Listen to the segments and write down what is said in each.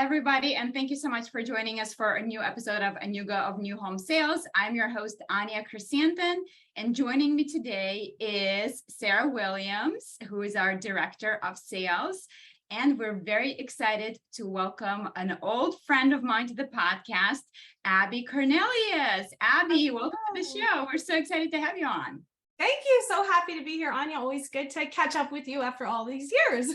everybody, and thank you so much for joining us for a new episode of Anuga of New Home Sales. I'm your host, Anya Chrysanthon, and joining me today is Sarah Williams, who is our Director of Sales. And we're very excited to welcome an old friend of mine to the podcast, Abby Cornelius. Abby, welcome to the show. We're so excited to have you on. Thank you. So happy to be here, Anya. Always good to catch up with you after all these years.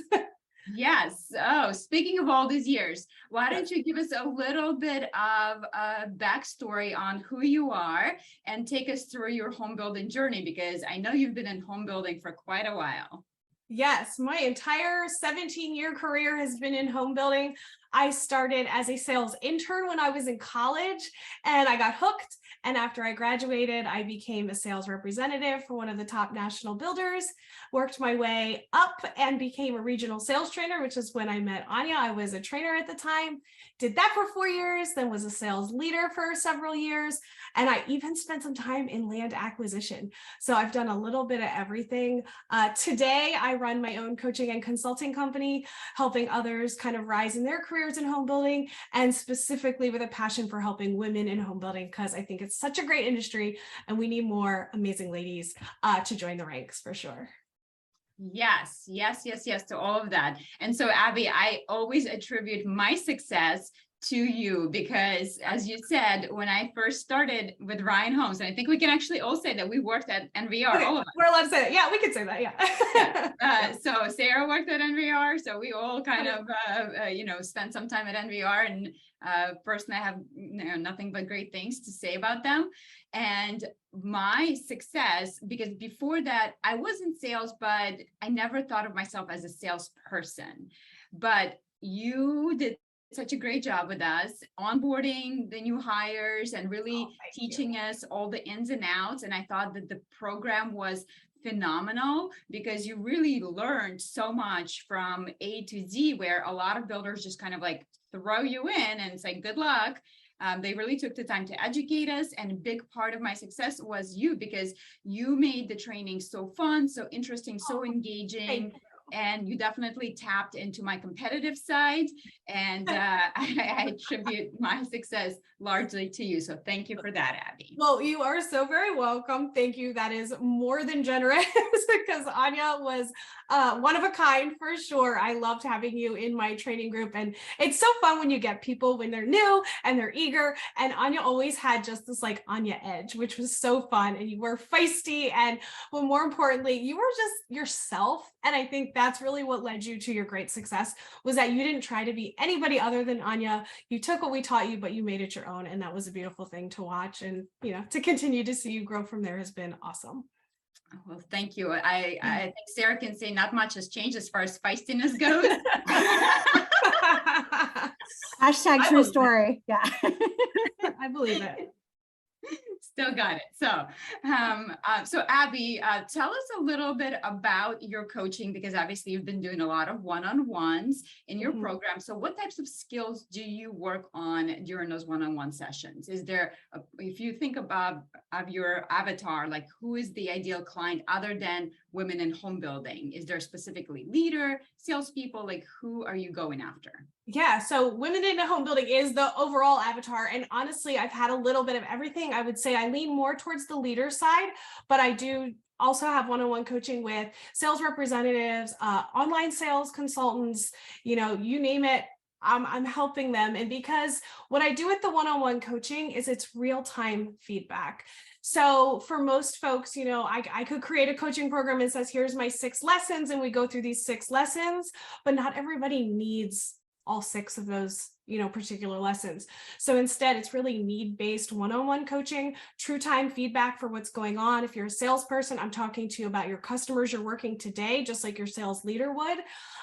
Yes. Oh, speaking of all these years, why don't you give us a little bit of a backstory on who you are and take us through your home building journey, because I know you've been in home building for quite a while. Yes, my entire 17-year career has been in home building. I started as a sales intern when I was in college and I got hooked. And after I graduated, I became a sales representative for one of the top national builders, worked my way up and became a regional sales trainer, which is when I met Anya. I was a trainer at the time, did that for 4 years, then was a sales leader for several years. And I even spent some time in land acquisition. So I've done a little bit of everything. Today, I run my own coaching and consulting company, helping others kind of rise in their careers in home building, and specifically with a passion for helping women in home building, because I think it's such a great industry and we need more amazing ladies to join the ranks for sure. Yes to all of that. And so, Abby, I always attribute my success to you because, as you said, when I first started with Ryan Homes, and I think we can actually all say that we worked at NVR. Okay, all of us. We're allowed to say that. Yeah, we can say that. Yeah. So Sarah worked at NVR, so we all kind of, spent some time at NVR. And personally, I have nothing but great things to say about them. And my success, because before that, I was in sales, but I never thought of myself as a salesperson. But you did such a great job with us onboarding the new hires and really teaching us all the ins and outs. And I thought that the program was phenomenal because you really learned so much from A to Z, where a lot of builders just kind of like throw you in and say, good luck. They really took the time to educate us. And a big part of my success was you, because you made the training so fun, so interesting, so engaging. And you definitely tapped into my competitive side. And I attribute my success largely to you. So thank you for that, Abby. Well, you are so very welcome. Thank you. That is more than generous because Anya was one of a kind for sure. I loved having you in my training group. And it's so fun when you get people when they're new and they're eager. And Anya always had just this like Anya edge, which was so fun. And you were feisty. And well, more importantly, you were just yourself. And I think that's really what led you to your great success, was that you didn't try to be anybody other than Anya. You took what we taught you, but you made it your own. And that was a beautiful thing to watch. And, to continue to see you grow from there has been awesome. Well, thank you. I think Sarah can say not much has changed as far as feistiness goes. Hashtag true story. Yeah. I believe it. Still got it. So Abby, tell us a little bit about your coaching, because obviously you've been doing a lot of one-on-ones in your program. So what types of skills do you work on during those one-on-one sessions? Is there, if you think about your avatar, like who is the ideal client other than women in home building? Is there specifically leader, salespeople, like who are you going after? Yeah, so women in home building is the overall avatar. And honestly, I've had a little bit of everything. I would say I lean more towards the leader side, but I do also have one-on-one coaching with sales representatives, online sales consultants, you name it. I'm helping them. And because what I do with the one-on-one coaching is it's real-time feedback. So for most folks, I could create a coaching program that says, here's my 6 lessons, and we go through these 6 lessons, but not everybody needs all 6 of those, particular lessons. So instead, it's really need-based one-on-one coaching, true time feedback for what's going on. If you're a salesperson, I'm talking to you about your customers you're working today, just like your sales leader would,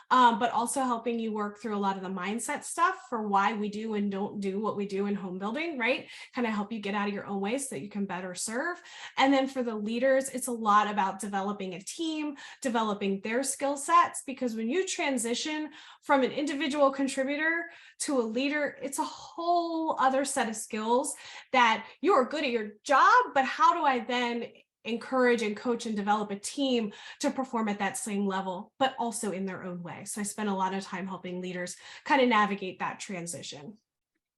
but also helping you work through a lot of the mindset stuff for why we do and don't do what we do in home building, right? Kind of help you get out of your own way so that you can better serve. And then for the leaders, it's a lot about developing a team, developing their skill sets, because when you transition from an individual contributor to a leader, it's a whole other set of skills that you are good at your job, but how do I then encourage and coach and develop a team to perform at that same level, but also in their own way. So I spend a lot of time helping leaders kind of navigate that transition.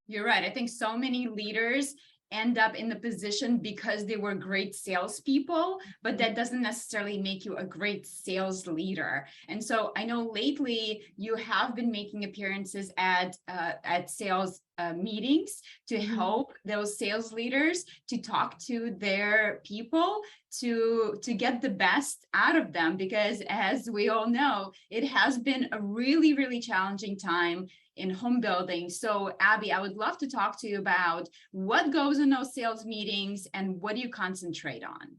You're right. I think so many leaders end up in the position because they were great salespeople, but that doesn't necessarily make you a great sales leader. And so I know lately you have been making appearances at sales meetings to help those sales leaders to talk to their people to get the best out of them, because as we all know, it has been a really, really challenging time in home building. So Abby, I would love to talk to you about what goes in those sales meetings and what do you concentrate on?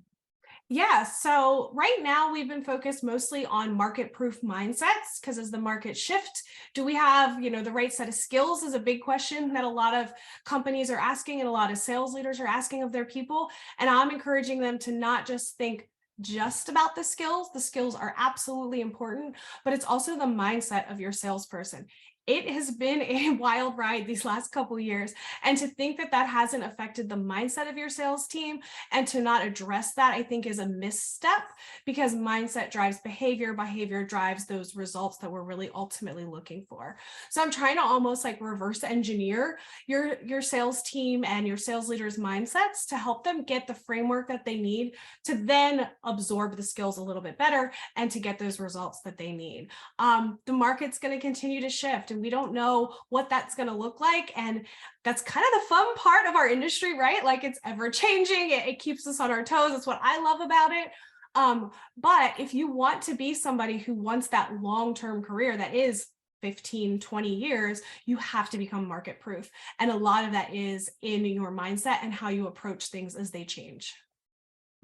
Yeah, so right now we've been focused mostly on market-proof mindsets, because as the market shift, do we have, the right set of skills is a big question that a lot of companies are asking and a lot of sales leaders are asking of their people. And I'm encouraging them to not just think just about the skills. The skills are absolutely important, but it's also the mindset of your salesperson. It has been a wild ride these last couple of years, and to think that that hasn't affected the mindset of your sales team and to not address that, I think is a misstep, because mindset drives behavior, behavior drives those results that we're really ultimately looking for. So I'm trying to almost like reverse engineer your sales team and your sales leaders' mindsets to help them get the framework that they need to then absorb the skills a little bit better and to get those results that they need. The market's going to continue to shift, and we don't know what that's going to look like. And that's kind of the fun part of our industry, right? Like, it's ever changing. It keeps us on our toes. That's what I love about it. But if you want to be somebody who wants that long-term career that is 15, 20 years, you have to become market proof. And a lot of that is in your mindset and how you approach things as they change.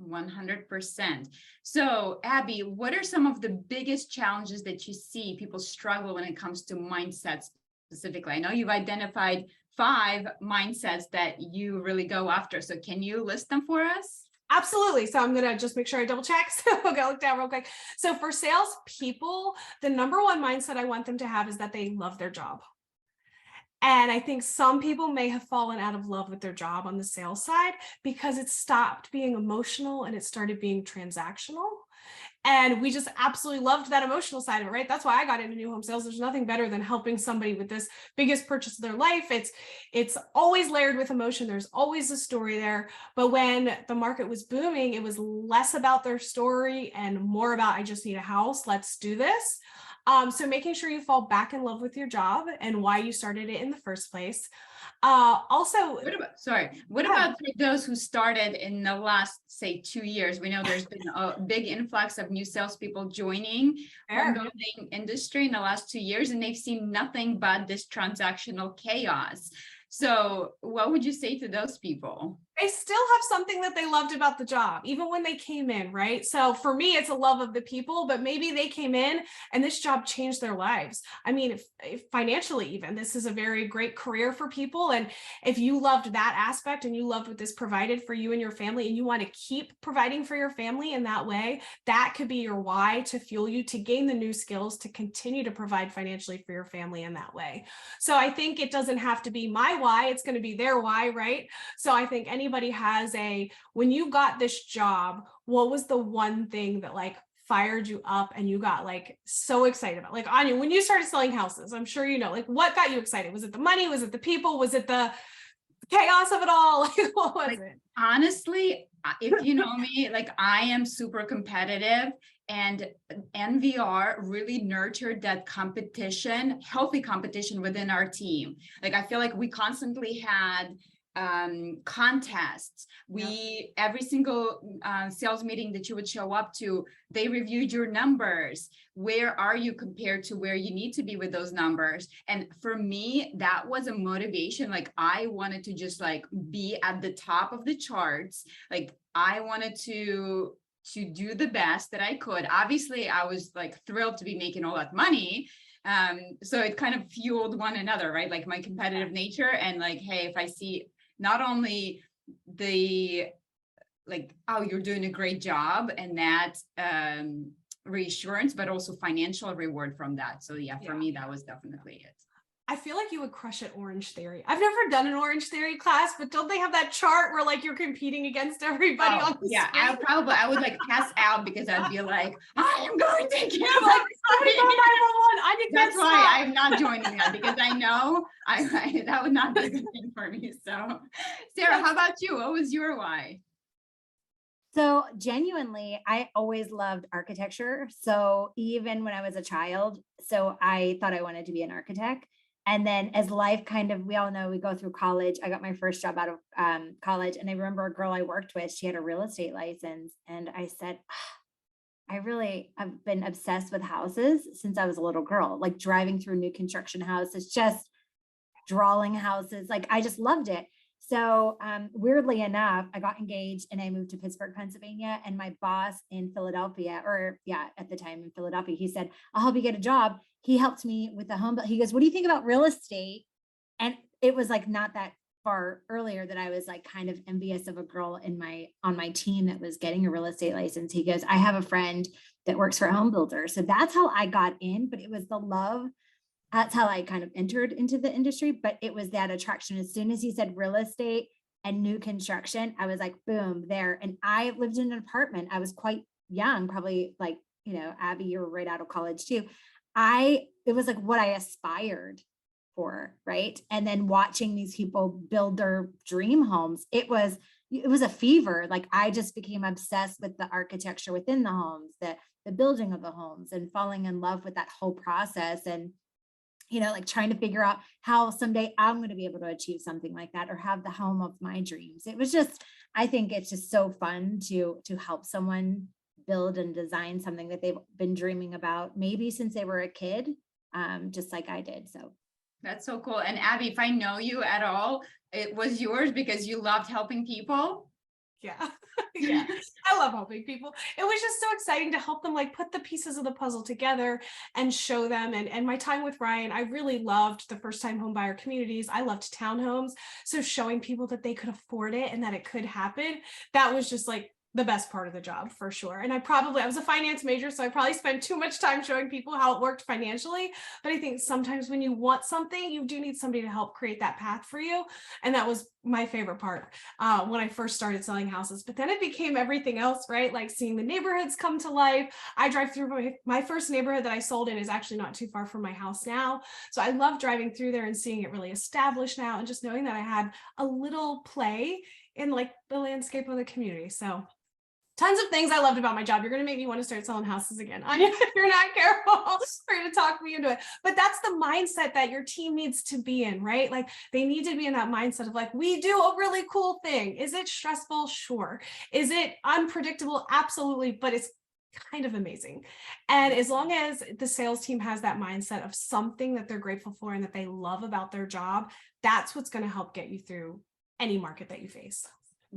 100%. So Abby, what are some of the biggest challenges that you see people struggle when it comes to mindsets specifically? I know you've identified 5 mindsets that you really go after. So can you list them for us? Absolutely. So I'm going to just make sure I double check. So I'll go look down real quick. So for sales people, the number one mindset I want them to have is that they love their job. And I think some people may have fallen out of love with their job on the sales side because it stopped being emotional and it started being transactional. And we just absolutely loved that emotional side of it, right? That's why I got into new home sales. There's nothing better than helping somebody with this biggest purchase of their life. It's always layered with emotion. There's always a story there. But when the market was booming, it was less about their story and more about, I just need a house. Let's do this. So making sure you fall back in love with your job and why you started it in the first place. Also, what about for those who started in the last, say, 2 years? We know there's been a big influx of new salespeople joining home building industry in the last 2 years, and they've seen nothing but this transactional chaos. So what would you say to those people? They still have something that they loved about the job, even when they came in, right? So for me, it's a love of the people, but maybe they came in and this job changed their lives. I mean, if financially even, this is a very great career for people. And if you loved that aspect and you loved what this provided for you and your family, and you want to keep providing for your family in that way, that could be your why to fuel you to gain the new skills to continue to provide financially for your family in that way. So I think it doesn't have to be my why, it's going to be their why, right? So I think anybody has when you got this job, what was the one thing that like fired you up and you got like so excited about? Like, Anya, when you started selling houses, I'm sure you know, like, what got you excited? Was it the money? Was it the people? Was it the chaos of it all? Like, what was it? Honestly, if you know me, like, I am super competitive, and NVR really nurtured that competition, healthy competition within our team. Like, I feel like we constantly had contests. Every single sales meeting that you would show up to, they reviewed your numbers. Where are you compared to where you need to be with those numbers? And for me, that was a motivation. Like, I wanted to just like be at the top of the charts. Like, I wanted to do the best that I could. Obviously, I was like thrilled to be making all that money. So it kind of fueled one another, right? Like my competitive nature, and like, hey, if I see not only the like, oh, you're doing a great job, and that reassurance, but also financial reward from that. So yeah, for me, that was definitely it. I feel like you would crush at Orange Theory. I've never done an Orange Theory class, but don't they have that chart where like you're competing against everybody on the yeah, screen? I would like pass out because I'd be like, I am going to kill Like, somebody go 911. I can't That's why stop. I'm not joining that, because I know that would not be a good thing for me. So Sarah, how about you? What was your why? So genuinely, I always loved architecture. So even when I was a child, so I thought I wanted to be an architect. And then as life kind of, we all know, we go through college. I got my first job out of college. And I remember a girl I worked with, she had a real estate license. And I said, I've been obsessed with houses since I was a little girl, like driving through new construction houses, just drawing houses. Like I just loved it. So weirdly enough, I got engaged and I moved to Pittsburgh, Pennsylvania. And my boss in Philadelphia, or yeah, at the time in Philadelphia, he said, I'll help you get a job. He helped me with the home. He goes, what do you think about real estate? And it was like not that far earlier that I was like kind of envious of a girl on my team that was getting a real estate license. He goes, I have a friend that works for a home builder. So that's how I got in, but it was the love. That's how I kind of entered into the industry, but it was that attraction. As soon as he said real estate and new construction, I was like, boom, there. And I lived in an apartment. I was quite young, probably like, Abby, you were right out of college too. It was like what I aspired for, right? And then watching these people build their dream homes, it was a fever. Like I just became obsessed with the architecture within the homes, the building of the homes, and falling in love with that whole process. And like trying to figure out how someday I'm going to be able to achieve something like that or have the home of my dreams. It was just, I think it's just so fun to help someone build and design something that they've been dreaming about, maybe since they were a kid, just like I did. So that's so cool. And Abby, if I know you at all, it was yours because you loved helping people. Yeah. Yeah. I love helping people. It was just so exciting to help them like put the pieces of the puzzle together and show them. And my time with Ryan, I really loved the first time home buyer communities. I loved townhomes. So showing people that they could afford it and that it could happen, that was just like the best part of the job for sure. And I was a finance major, so I probably spent too much time showing people how it worked financially. But I think sometimes when you want something, you do need somebody to help create that path for you. And that was my favorite part when I first started selling houses. But then it became everything else, right? Like seeing the neighborhoods come to life. I drive through my first neighborhood that I sold in is actually not too far from my house now. So I love driving through there and seeing it really established now, and just knowing that I had a little play in like the landscape of the community. So tons of things I loved about my job. You're going to make me want to start selling houses again. If you're not careful, you're going to talk me into it. But that's the mindset that your team needs to be in, right? Like they need to be in that mindset of like, we do a really cool thing. Is it stressful? Sure. Is it unpredictable? Absolutely. But it's kind of amazing. And as long as the sales team has that mindset of something that they're grateful for and that they love about their job, that's what's going to help get you through any market that you face.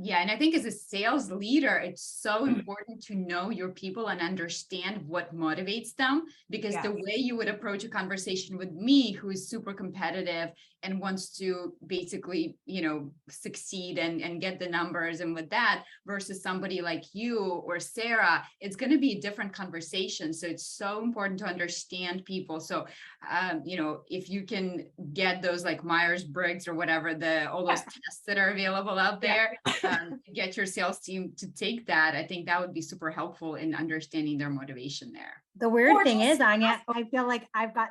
Yeah. And I think as a sales leader, it's so important to know your people and understand what motivates them, because the way you would approach a conversation with me, who is super competitive and wants to basically, succeed and get the numbers and with that, versus somebody like you or Sarah, it's going to be a different conversation. So it's so important to understand people. So, if you can get those like Myers-Briggs or whatever, all those tests that are available out there, get your sales team to take that, I think that would be super helpful in understanding their motivation there. The weird thing is, Anya, I feel like I've got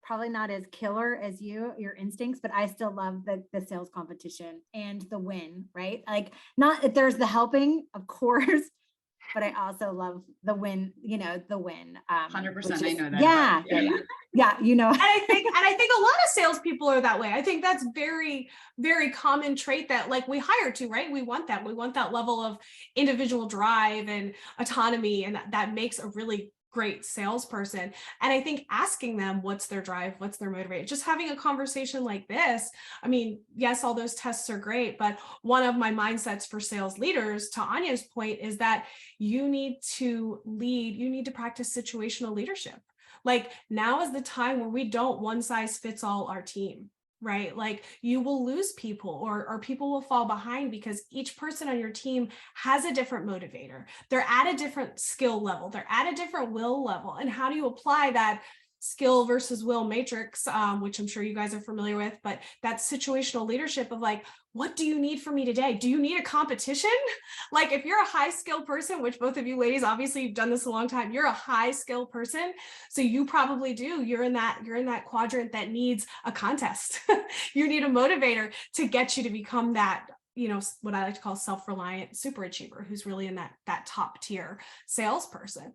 probably not as killer as your instincts, but I still love the sales competition and the win, right? Like not that there's the helping, of course, but I also love the win, the win. 100%. I know that. Yeah. And I think a lot of salespeople are that way. I think that's very, very common trait that like we hire to, right? We want that level of individual drive and autonomy. And that makes a really great salesperson. And I think asking them what's their drive, what's their motivator, just having a conversation like this. I mean, yes, all those tests are great, but one of my mindsets for sales leaders, to Anya's point, is that you need to lead, you need to practice situational leadership. Like now is the time where we don't one size fits all our team. Right? Like you will lose people or people will fall behind because each person on your team has a different motivator. They're at a different skill level. They're at a different will level. And how do you apply that skill versus will matrix, which I'm sure you guys are familiar with, but that situational leadership of like, what do you need from me today? Do you need a competition? Like if you're a high skill person, which both of you ladies, obviously you've done this a long time, you're a high skill person. So you probably do, you're in that quadrant that needs a contest. You need a motivator to get you to become that, what I like to call self-reliant super achiever, who's really in that top tier salesperson.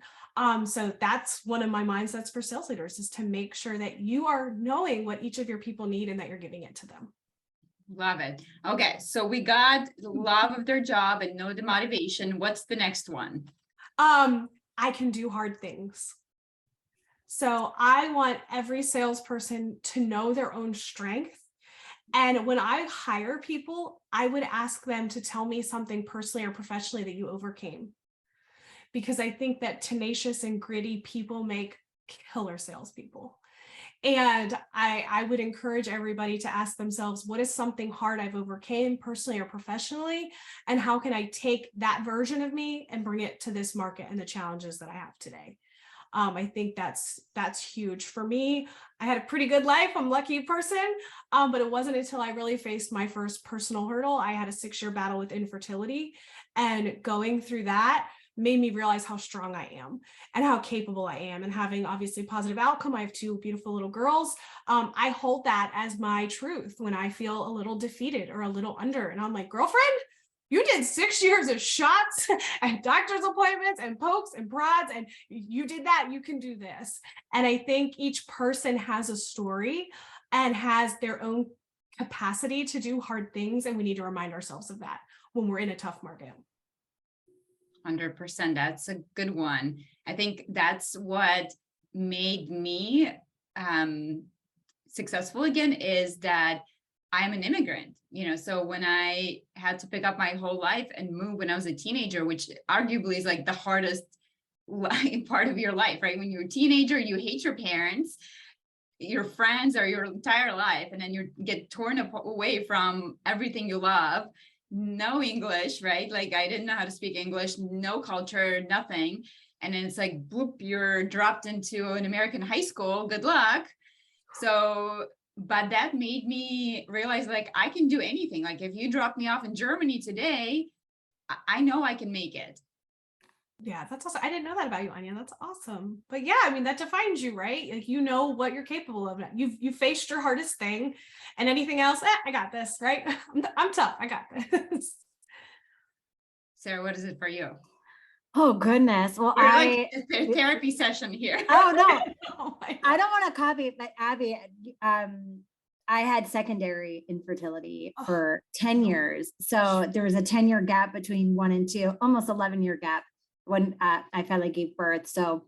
So that's one of my mindsets for sales leaders, is to make sure that you are knowing what each of your people need and that you're giving it to them. Love it. Okay. So we got love of their job and know the motivation. What's the next one? I can do hard things. So I want every salesperson to know their own strength. And when I hire people, I would ask them to tell me something personally or professionally that you overcame. Because I think that tenacious and gritty people make killer salespeople. And I would encourage everybody to ask themselves, what is something hard I've overcame personally or professionally? And how can I take that version of me and bring it to this market and the challenges that I have today? I think that's huge for me. I had a pretty good life. I'm a lucky person, but it wasn't until I really faced my first personal hurdle. I had a 6-year battle with infertility, and going through that made me realize how strong I am and how capable I am, and having obviously positive outcome. I have 2 beautiful little girls. I hold that as my truth when I feel a little defeated or a little under, and I'm like, girlfriend, you did 6 years of shots and doctor's appointments and pokes and prods, and you did that. You can do this. And I think each person has a story and has their own capacity to do hard things. And we need to remind ourselves of that when we're in a tough market. 100%. That's a good one. I think that's what made me successful again, is that I'm an immigrant, so when I had to pick up my whole life and move when I was a teenager, which arguably is like the hardest part of your life, right? When you're a teenager, you hate your parents, your friends, or your entire life. And then you get torn away from everything you love. No English, right? Like I didn't know how to speak English, no culture, nothing. And then it's like, bloop, you're dropped into an American high school. Good luck. So, but that made me realize, like, I can do anything. Like if you drop me off in Germany today, I know I can make it. Yeah, that's awesome. I didn't know that about you, Anya. That's awesome. But yeah, I mean, that defines you, right? Like, you know what you're capable of. You've faced your hardest thing, and anything else, I got this, right? I'm tough. I got this. Sarah, what is it for you? Oh goodness. Well, You're like a therapy session here. Oh no, Oh my God. I don't want to copy, but Abby, I had secondary infertility for 10 years. So there was a 10-year gap between 1 and 2, almost 11-year gap when I finally gave birth. So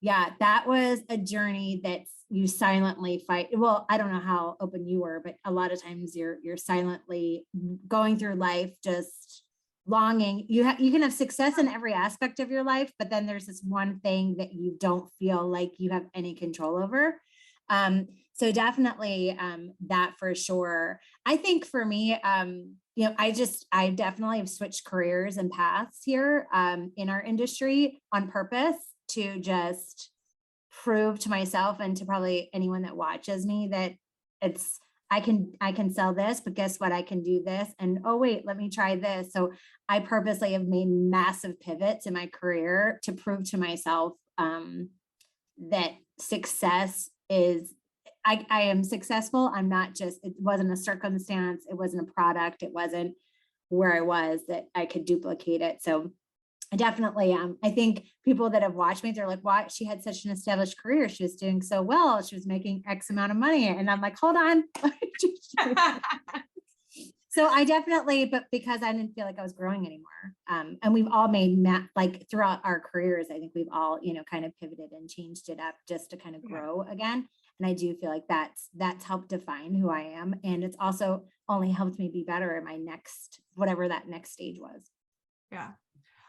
yeah, that was a journey that you silently fight. Well, I don't know how open you were, but a lot of times you're silently going through life, just longing. You can have success in every aspect of your life, but then there's this one thing that you don't feel like you have any control over. So definitely that for sure. I think for me, I definitely have switched careers and paths here in our industry on purpose to just prove to myself and to probably anyone that watches me that I can sell this, but guess what? I can do this. And oh, wait, let me try this. So I purposely have made massive pivots in my career to prove to myself that success is, I am successful. I'm not just, it wasn't a circumstance. It wasn't a product. It wasn't where I was that I could duplicate it. So I definitely I think people that have watched me, they're like, why? She had such an established career. She was doing so well. She was making X amount of money. And I'm like, hold on. So I definitely, but because I didn't feel like I was growing anymore. And we've all made like throughout our careers, I think we've all, kind of pivoted and changed it up just to kind of grow again. And I do feel like that's helped define who I am. And it's also only helped me be better in my next, whatever that next stage was. Yeah.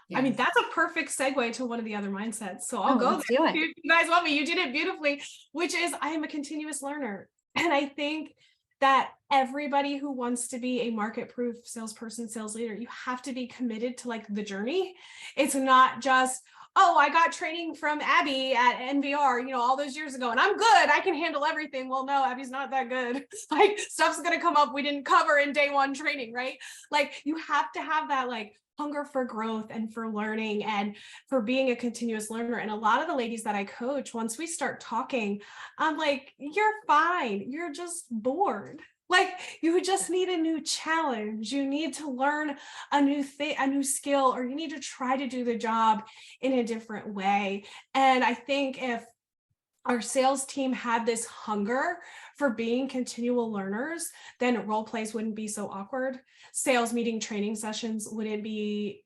Yes. I mean, that's a perfect segue to one of the other mindsets. So I'll go there. If you guys want me, you did it beautifully, which is I am a continuous learner. And I think that everybody who wants to be a market-proof salesperson, sales leader, you have to be committed to like the journey. It's not just, oh, I got training from Abby at NVR, all those years ago, and I'm good. I can handle everything. Well, no, Abby's not that good. Like, stuff's going to come up we didn't cover in day one training, right? Like, you have to have that like hunger for growth and for learning and for being a continuous learner. And a lot of the ladies that I coach, once we start talking, I'm like, you're fine. You're just bored. Like, you just need a new challenge. You need to learn a new thing, a new skill, or you need to try to do the job in a different way. And I think if our sales team had this hunger for being continual learners, then role plays wouldn't be so awkward. Sales meeting training sessions wouldn't be,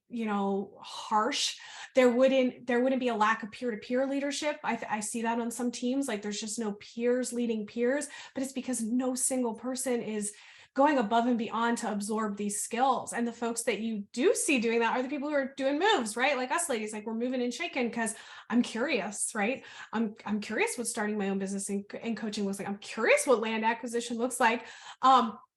harsh. There wouldn't be a lack of peer-to-peer leadership. I see that on some teams, like there's just no peers leading peers, but it's because no single person is going above and beyond to absorb these skills. And the folks that you do see doing that are the people who are doing moves, right? Like us ladies, like we're moving and shaking because I'm curious, right? I'm curious what starting my own business and coaching looks like. I'm curious what land acquisition looks like.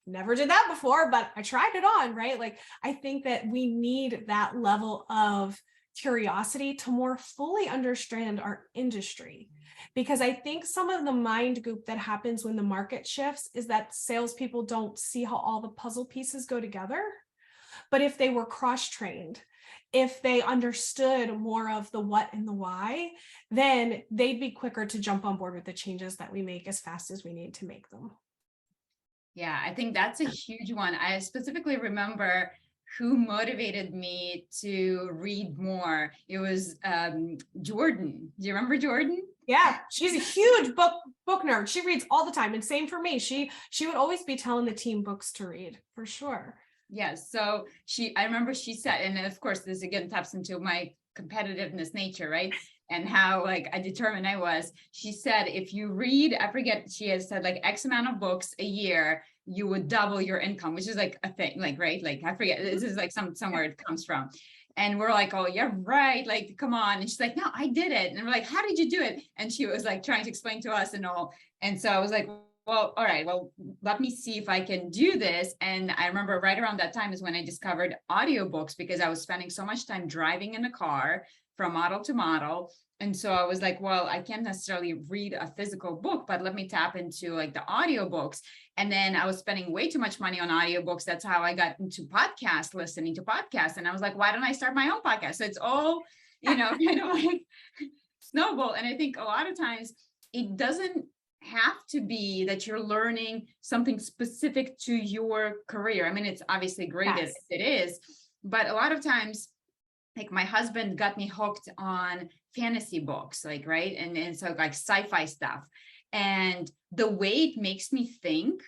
Never did that before, but I tried it on, right? Like, I think that we need that level of curiosity to more fully understand our industry. Because I think some of the mind goop that happens when the market shifts is that salespeople don't see how all the puzzle pieces go together. But if they were cross-trained, if they understood more of the what and the why, then they'd be quicker to jump on board with the changes that we make as fast as we need to make them. Yeah, I think that's a huge one. I specifically remember who motivated me to read more. It was Jordan. Do you remember Jordan? Yeah, she's a huge book nerd. She reads all the time, and same for me. She would always be telling the team books to read, for sure. Yes. So I remember she said, and of course, this again taps into my competitiveness nature, right? And how like determined I was. She said, if you read, I forget, she has said like X amount of books a year, you would double your income, which is like a thing, like, right? Like, I forget, this is like somewhere it comes from. And we're like, oh, yeah, right. Like, come on. And she's like, no, I did it. And we're like, how did you do it? And she was like trying to explain to us and all. And so I was like, well, all right, well, let me see if I can do this. And I remember right around that time is when I discovered audiobooks, because I was spending so much time driving in a car from model to model. And so I was like, well, I can't necessarily read a physical book, but let me tap into like the audiobooks. And then I was spending way too much money on audiobooks. That's how I got into listening to podcasts. And I was like, why don't I start my own podcast? So it's all, kind of like snowball. And I think a lot of times it doesn't have to be that you're learning something specific to your career. I mean, it's obviously great if it is, but a lot of times, like my husband got me hooked on fantasy books, like, right. And so like sci-fi stuff, and the way it makes me think,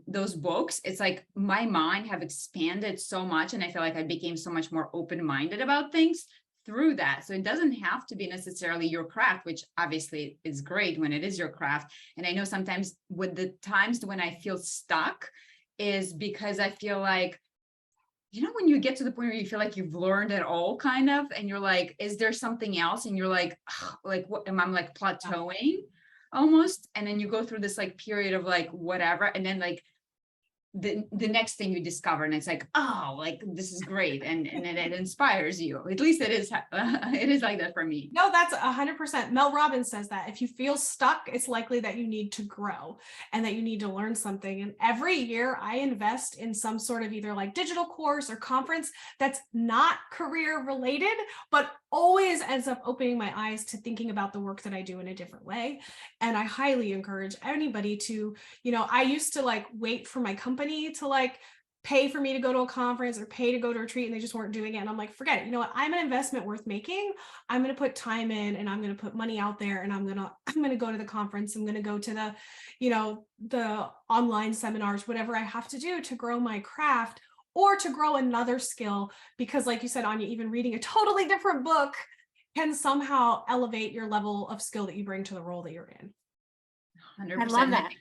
those books, it's like my mind have expanded so much. And I feel like I became so much more open-minded about things through that. So it doesn't have to be necessarily your craft, which obviously is great when it is your craft. And I know sometimes with the times when I feel stuck is because I feel like, when you get to the point where you feel like you've learned it all kind of, and you're like, is there something else? And you're like what am I like plateauing almost? And then you go through this like period of like, whatever. And then like the next thing you discover, and it's like, oh, like this is great. And it inspires you. At least it is like that for me. No, that's 100%. Mel Robbins says that if you feel stuck, it's likely that you need to grow and that you need to learn something. And every year I invest in some sort of either like digital course or conference that's not career related, but always ends up opening my eyes to thinking about the work that I do in a different way. And I highly encourage anybody to, I used to like wait for my company to like pay for me to go to a conference or pay to go to a retreat, and they just weren't doing it. And I'm like, forget it. You know what? I'm an investment worth making. I'm going to put time in, and I'm going to put money out there, and I'm going to go to the conference. I'm going to go to the, the online seminars, whatever I have to do to grow my craft or to grow another skill. Because like you said, Anya, even reading a totally different book can somehow elevate your level of skill that you bring to the role that you're in. 100%. I love that.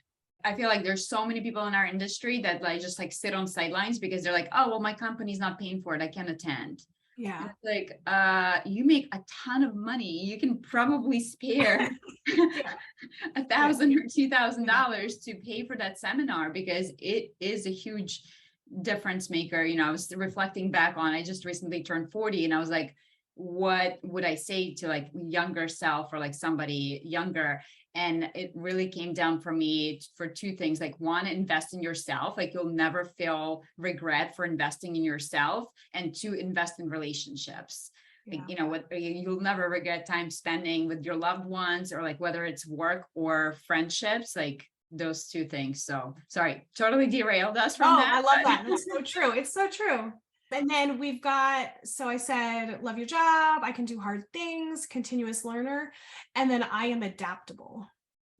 I feel like there's so many people in our industry that like just like sit on sidelines because they're like, oh, well, my company's not paying for it, I can't attend. Yeah. Like, you make a ton of money. You can probably spare $1,000 or $2,000 to pay for that seminar, because it is a huge difference maker. I was reflecting back on, I just recently turned 40, and I was like, what would I say to like younger self or like somebody younger? And it really came down for me for two things. Like one, invest in yourself. Like you'll never feel regret for investing in yourself. And two, invest in relationships. Yeah. You know what, you'll never regret time spending with your loved ones, or like whether it's work or friendships, like those two things. So sorry, totally derailed us from that. I love that. That's so true. It's so true. And then we've got, so I said, love your job. I can do hard things, continuous learner. And then I am adaptable.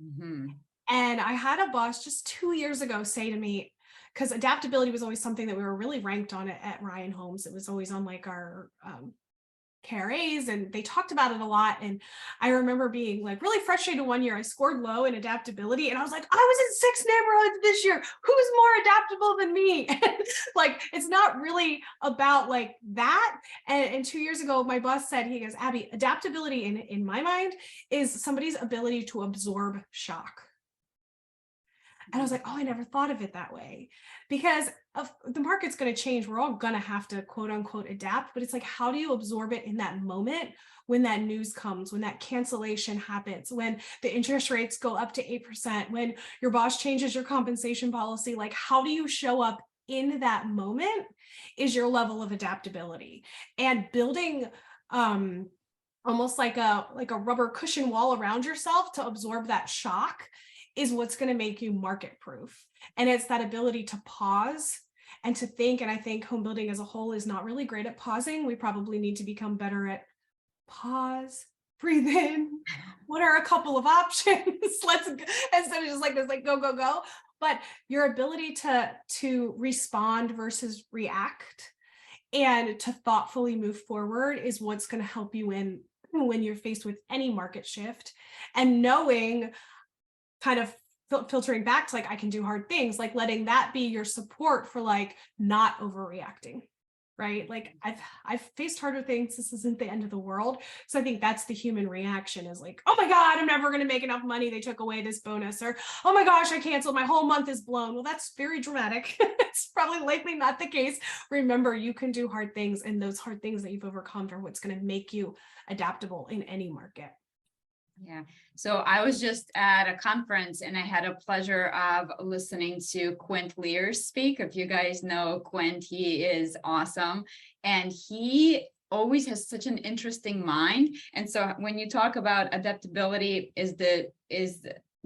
Mm-hmm. And I had a boss just 2 years ago say to me, because adaptability was always something that we were really ranked on at Ryan Homes. It was always on like our KRAs, and they talked about it a lot. And I remember being like really frustrated one year. I scored low in adaptability, and I was like, I was in 6 neighborhoods this year. Who's more adaptable than me? Like, it's not really about like that. And 2 years ago, my boss said, he goes, Abby, adaptability in my mind is somebody's ability to absorb shock. And I was like, oh, I never thought of it that way, because the market's going to change. We're all going to have to quote unquote adapt, but it's like, how do you absorb it in that moment when that news comes, when that cancellation happens, when the interest rates go up to 8%, when your boss changes your compensation policy? Like, how do you show up in that moment is your level of adaptability. And building almost like a rubber cushion wall around yourself to absorb that shock is what's going to make you market proof. And it's that ability to pause and to think. And I think home building as a whole is not really great at pausing. We probably need to become better at pause, breathe in. What are a couple of options? Let's, instead of just like this, like go, go, go. But your ability to respond versus react and to thoughtfully move forward is what's going to help you win when you're faced with any market shift. And knowing, kind of filtering back to like, I can do hard things, like letting that be your support for like not overreacting, right? Like I've faced harder things. This isn't the end of the world. So I think that's the human reaction, is like, oh my God, I'm never going to make enough money. They took away this bonus, or, oh my gosh, I canceled, my whole month is blown. Well, that's very dramatic. It's probably likely not the case. Remember, you can do hard things, and those hard things that you've overcome are what's going to make you adaptable in any market. Yeah. So I was just at a conference, and I had a pleasure of listening to Quint Lears speak. If you guys know Quint, he is awesome. And he always has such an interesting mind. And so when you talk about adaptability is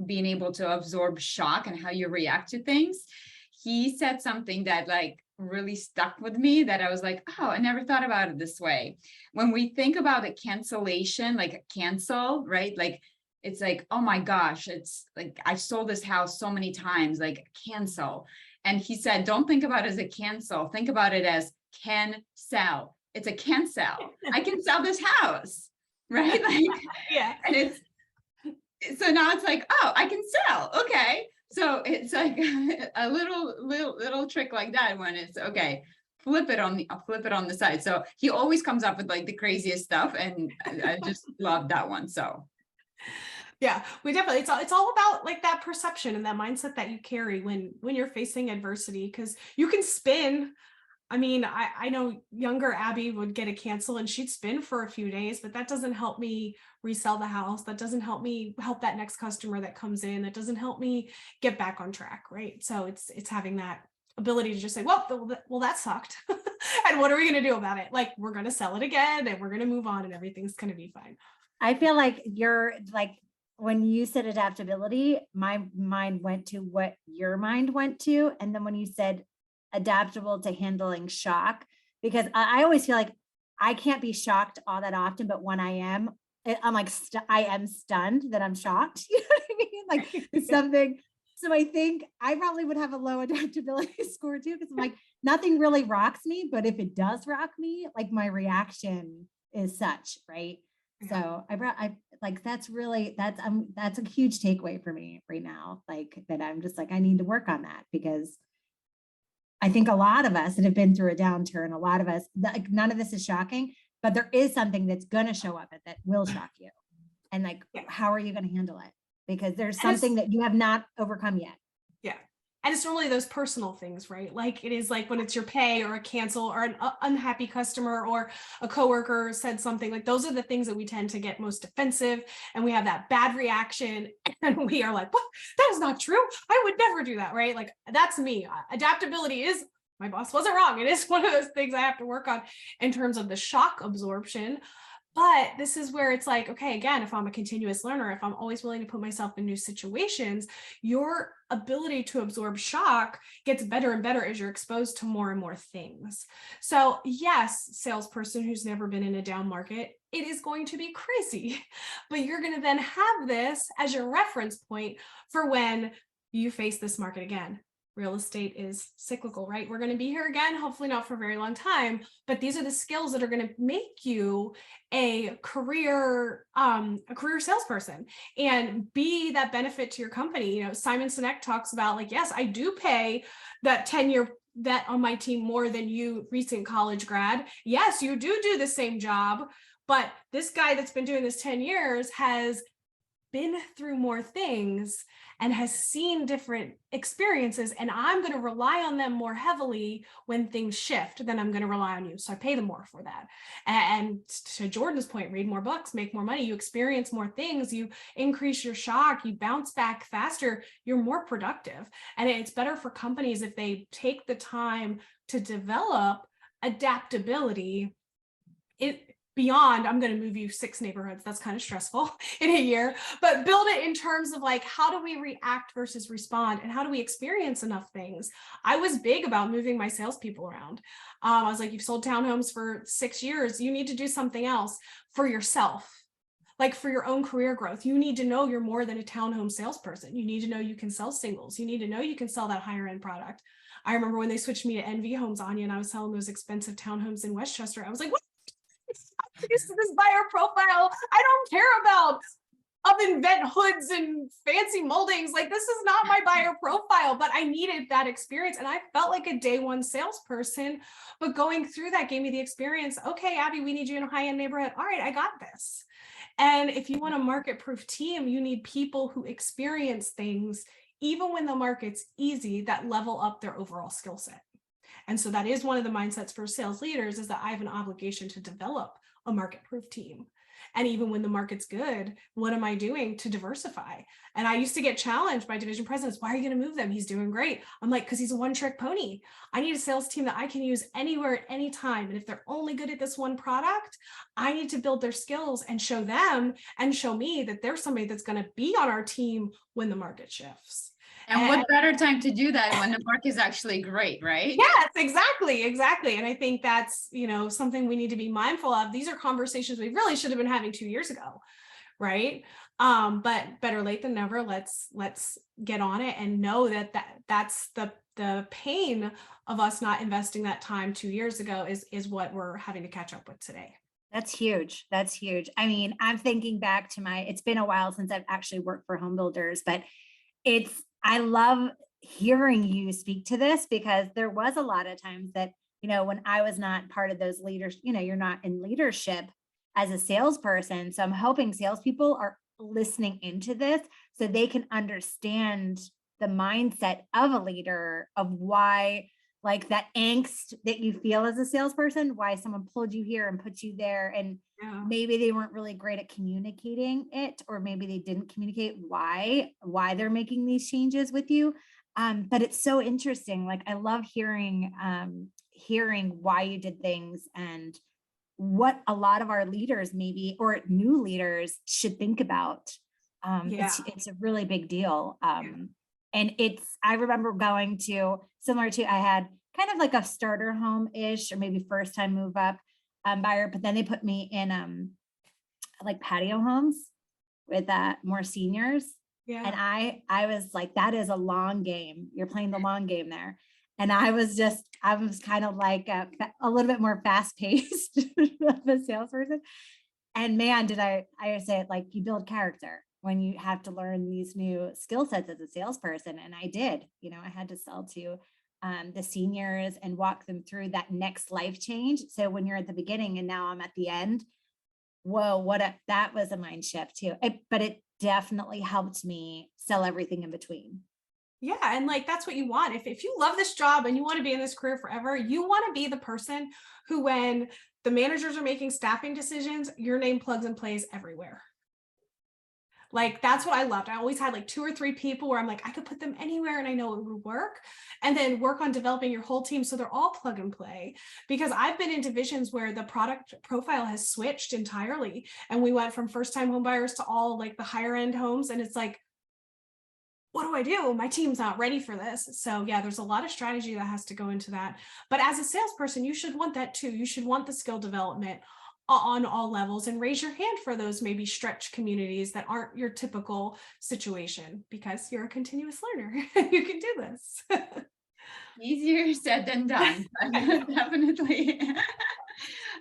being able to absorb shock and how you react to things, he said something that like really stuck with me, that I was like, oh, I never thought about it this way. When we think about a cancellation, like a cancel, right? Like, it's like, oh my gosh, it's like, I've sold this house so many times, like cancel. And he said, don't think about it as a cancel. Think about it as can sell. It's a can sell. I can sell this house, right? Like, yeah. And so now it's like, oh, I can sell. Okay. So it's like a little trick like that, when it's okay, flip it on the side. So he always comes up with like the craziest stuff, and I just love that one. So yeah, we definitely, it's all about like that perception and that mindset that you carry when you're facing adversity, because you can spin. I mean, I know younger Abby would get a cancel and she'd spin for a few days, but that doesn't help me resell the house. That doesn't help me help that next customer that comes in. That doesn't help me get back on track, right? So it's having that ability to just say, well, that sucked. And what are we going to do about it? Like, we're going to sell it again, and we're going to move on, and everything's going to be fine. I feel like you're like, when you said adaptability, my mind went to what your mind went to. And then when you said adaptable to handling shock, because I always feel like I can't be shocked all that often, but when I am, I'm like, I am stunned that I'm shocked. You know what I mean? Like it's something. So I think I probably would have a low adaptability score too, because I'm like, nothing really rocks me, but if it does rock me, like my reaction is such, right? So I like, that's a huge takeaway for me right now. Like that I'm just like, I need to work on that, because I think a lot of us that have been through a downturn, a lot of us, like none of this is shocking, but there is something that's going to show up that will shock you. And like, how are you going to handle it? Because there's something that you have not overcome yet. Yeah. And it's normally those personal things, right? Like it is like when it's your pay or a cancel or an unhappy customer or a coworker said something, like those are the things that we tend to get most defensive, and we have that bad reaction and we are like, what? That is not true. I would never do that, right? Like that's me. Adaptability is, my boss wasn't wrong. It is one of those things I have to work on in terms of the shock absorption. But this is where it's like, okay, again, if I'm a continuous learner, if I'm always willing to put myself in new situations, your ability to absorb shock gets better and better as you're exposed to more and more things. So yes, salesperson who's never been in a down market, it is going to be crazy, but you're going to then have this as your reference point for when you face this market again. Real estate is cyclical, right? We're going to be here again, hopefully not for a very long time, but these are the skills that are going to make you a career salesperson and be that benefit to your company. You know, Simon Sinek talks about like, yes, I do pay that 10-year vet on my team more than you recent college grad. Yes, you do the same job, but this guy that's been doing this 10 years has been through more things and has seen different experiences, and I'm going to rely on them more heavily when things shift than I'm going to rely on you. So I pay them more for that. And to Jordan's point, read more books, make more money, you experience more things, you increase your shock, you bounce back faster, you're more productive. And it's better for companies if they take the time to develop adaptability. Beyond, I'm going to move you 6 neighborhoods. That's kind of stressful in a year, but build it in terms of like, how do we react versus respond? And how do we experience enough things? I was big about moving my salespeople around. I was like, you've sold townhomes for 6 years. You need to do something else for yourself. Like for your own career growth, you need to know you're more than a townhome salesperson. You need to know you can sell singles. You need to know you can sell that higher end product. I remember when they switched me to NV Homes, Anya, and I was selling those expensive townhomes in Westchester. I was like, what? Used to this buyer profile I don't care about, oven vent hoods and fancy moldings. Like this is not my buyer profile, but I needed that experience. And I felt like a day one salesperson, but going through that gave me the experience. Okay, Abby, we need you in a high-end neighborhood. All right, I got this. And if you want a market-proof team, you need people who experience things, even when the market's easy, that level up their overall skill set. And so that is one of the mindsets for sales leaders, is that I have an obligation to develop a market-proof team. And even when the market's good, what am I doing to diversify? And I used to get challenged by division presidents. Why are you going to move them? He's doing great. I'm like, because he's a one-trick pony. I need a sales team that I can use anywhere at any time. And if they're only good at this one product, I need to build their skills and show them and show me that there's somebody that's going to be on our team when the market shifts. And what better time to do that when the market is actually great, right? Yes, exactly. And I think that's, something we need to be mindful of. These are conversations we really should have been having 2 years ago, right? But better late than never. Let's get on it and know that's the pain of us not investing that time 2 years ago is what we're having to catch up with today. That's huge. That's huge. I mean, I'm thinking back to it's been a while since I've actually worked for home builders, but I love hearing you speak to this, because there was a lot of times that, when I was not part of those leaders, you're not in leadership as a salesperson. So I'm hoping salespeople are listening into this so they can understand the mindset of a leader, of why, like that angst that you feel as a salesperson, why someone pulled you here and put you there. And maybe they weren't really great at communicating it, or maybe they didn't communicate why they're making these changes with you. But it's so interesting. Like I love hearing why you did things and what a lot of our leaders maybe, or new leaders, should think about. It's a really big deal. And I remember going to, similar to, I had kind of like a starter home-ish, or maybe first time move up buyer, but then they put me in like patio homes with more seniors. Yeah. And I was like, that is a long game. You're playing the long game there. And I was kind of like a little bit more fast paced of a salesperson. And man, did I say it, like, you build character when you have to learn these new skill sets as a salesperson. And I did, I had to sell to the seniors and walk them through that next life change. So when you're at the beginning and now I'm at the end, whoa, that was a mind shift too. But it definitely helped me sell everything in between. Yeah. And like, that's what you want. If you love this job and you want to be in this career forever, you want to be the person who, when the managers are making staffing decisions, your name plugs and plays everywhere. Like, that's what I loved. I always had like 2 or 3 people where I'm like, I could put them anywhere and I know it would work. And then work on developing your whole team so they're all plug and play. Because I've been in divisions where the product profile has switched entirely. And we went from first time home buyers to all like the higher end homes. And it's like, what do I do? My team's not ready for this. So yeah, there's a lot of strategy that has to go into that. But as a salesperson, you should want that too. You should want the skill development on all levels, and raise your hand for those maybe stretch communities that aren't your typical situation, because you're a continuous learner. You can do this. Easier said than done, definitely.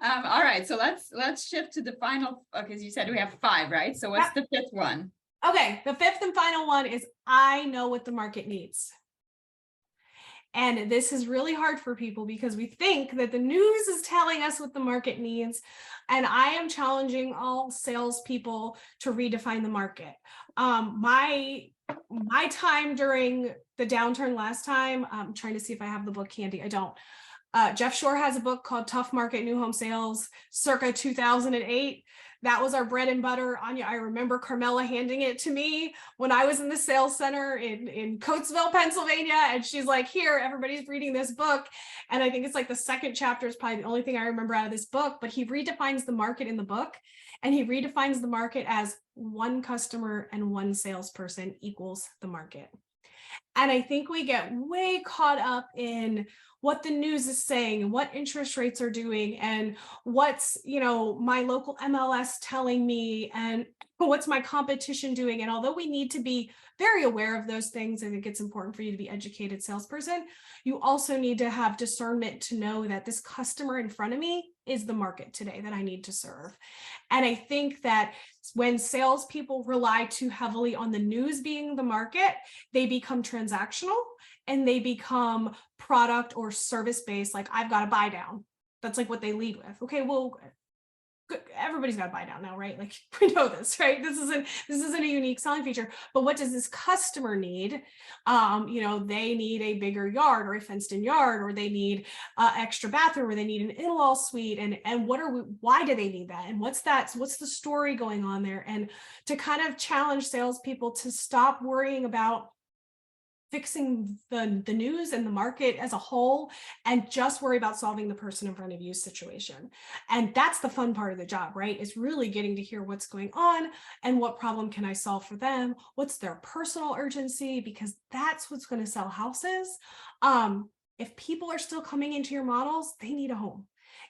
All right, so let's shift to the final, because you said we have 5, right? So what's the 5th one? Okay, the 5th and final one is I know what the market needs. And this is really hard for people because we think that the news is telling us what the market needs. And I am challenging all salespeople to redefine the market. My time during the downturn last time, I'm trying to see if I have the book handy. I don't. Jeff Shore has a book called Tough Market New Home Sales, circa 2008. That was our bread and butter. Anya, I remember Carmela handing it to me when I was in the sales center in Coatesville, Pennsylvania. And she's like, here, everybody's reading this book. And I think it's like the 2nd chapter is probably the only thing I remember out of this book, but he redefines the market in the book. And he redefines the market as 1 customer and 1 salesperson equals the market. And I think we get way caught up in what the news is saying and what interest rates are doing and what's, my local MLS telling me and what's my competition doing. And although we need to be very aware of those things, I think it's important for you to be an educated salesperson. You also need to have discernment to know that this customer in front of me is the market today that I need to serve. And I think that when salespeople rely too heavily on the news being the market, they become transactional and they become product or service based. Like, I've got a buy down. That's like what they lead with. Okay, well, everybody's got to buy down now, right? Like, we know this, right? This isn't a unique selling feature, but what does this customer need? They need a bigger yard or a fenced in yard, or they need extra bathroom, or they need an in-law suite. And why do they need that? And what's the story going on there? And to kind of challenge salespeople to stop worrying about fixing the news and the market as a whole, and just worry about solving the person in front of you situation. And that's the fun part of the job, right? Is really getting to hear what's going on and what problem can I solve for them? What's their personal urgency? Because that's what's going to sell houses. If people are still coming into your models, they need a home.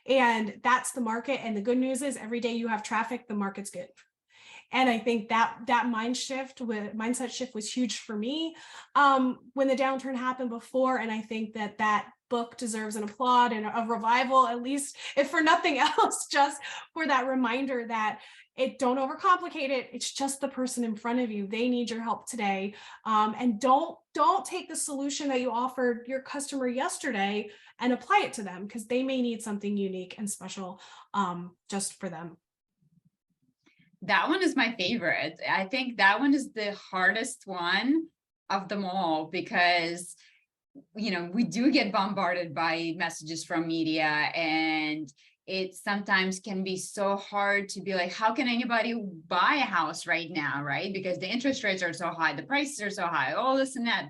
And that's the market. And the good news is every day you have traffic, the market's good. And I think that mindset shift was huge for me when the downturn happened before. And I think that book deserves an applaud and a revival, at least if for nothing else, just for that reminder that don't overcomplicate it. It's just the person in front of you. They need your help today. And don't take the solution that you offered your customer yesterday and apply it to them, because they may need something unique and special just for them. That one is my favorite. I think that one is the hardest one of them all, because, we do get bombarded by messages from media, and it sometimes can be so hard to be like, how can anybody buy a house right now, right? Because the interest rates are so high, the prices are so high, all this and that.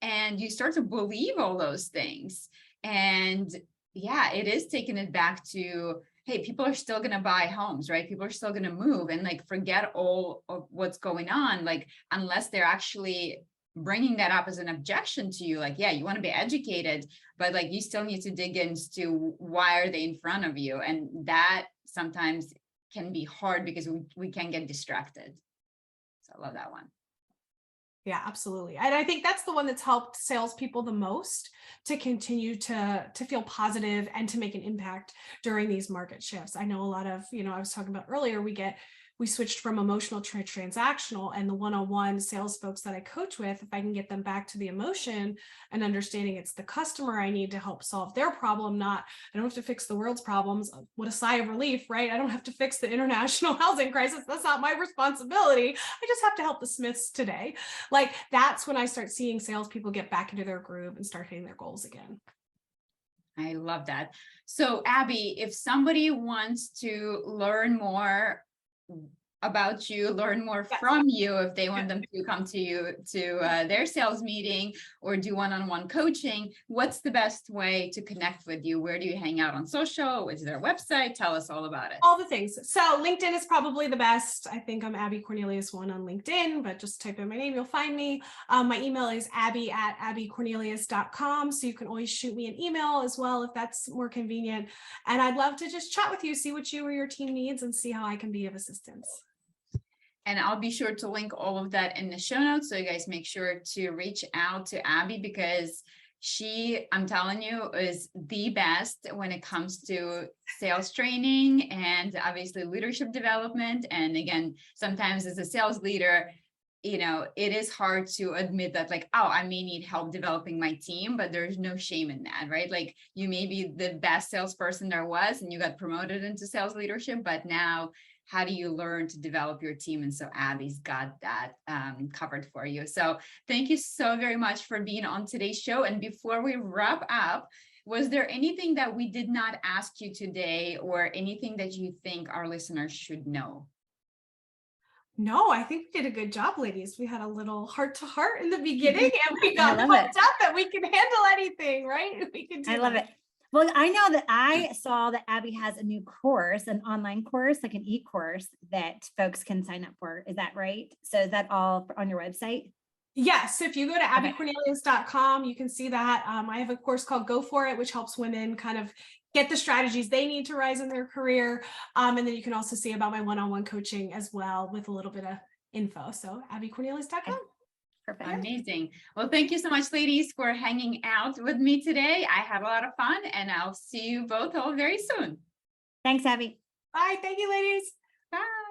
And you start to believe all those things. And yeah, it is taking it back to, hey, people are still going to buy homes, right? People are still going to move, and like, forget all of what's going on. Like, unless they're actually bringing that up as an objection to you, like, yeah, you want to be educated, but like, you still need to dig into why are they in front of you? And that sometimes can be hard because we can get distracted. So I love that one. Yeah, absolutely. And I think that's the one that's helped salespeople the most to continue to feel positive and to make an impact during these market shifts. I know a lot of, I was talking about earlier, we we switched from emotional to transactional, and the one-on-one sales folks that I coach with, if I can get them back to the emotion and understanding it's the customer I need to help solve their problem, not, I don't have to fix the world's problems. What a sigh of relief, right? I don't have to fix the international housing crisis. That's not my responsibility. I just have to help the Smiths today. Like, that's when I start seeing salespeople get back into their groove and start hitting their goals again. I love that. So Abby, if somebody wants to learn more about you, learn more from you, if they want them to come to you to their sales meeting or do one-on-one coaching, what's the best way to connect with you? Where do you hang out on social? Is there a website? Tell us all about it. All the things. So LinkedIn is probably the best. I think I'm Abby Cornelius-049 on LinkedIn, but just type in my name, you'll find me. My email is abby@abbycornelius.com. So you can always shoot me an email as well, if that's more convenient. And I'd love to just chat with you, see what you or your team needs, and see how I can be of assistance. And I'll be sure to link all of that in the show notes. So you guys make sure to reach out to Abby, because she, I'm telling you, is the best when it comes to sales training and obviously leadership development. And again, sometimes as a sales leader, you know, it is hard to admit that, like, oh, I may need help developing my team, but there's no shame in that, right? Like, you may be the best salesperson there was and you got promoted into sales leadership, but now how do you learn to develop your team? And so Abby's got that covered for you. So thank you so very much for being on today's show. And before we wrap up, was there anything that we did not ask you today, or anything that you think our listeners should know? No, I think we did a good job, ladies. We had a little heart to heart in the beginning, and we got pumped up that we can handle anything, right? We can do I love it. Well, I know that I saw that Abby has a new course, an online course, like an e-course that folks can sign up for. Is that right? So is that all on your website? Yes. So if you go to abbycornelius.com, you can see that. I have a course called Go For It, which helps women kind of get the strategies they need to rise in their career. And then you can also see about my one-on-one coaching as well, with a little bit of info. So abbycornelius.com. Perfect. Amazing. Well, thank you so much, ladies, for hanging out with me today. I had a lot of fun, and I'll see you both all very soon. Thanks, Abby. Bye. Thank you, ladies. Bye.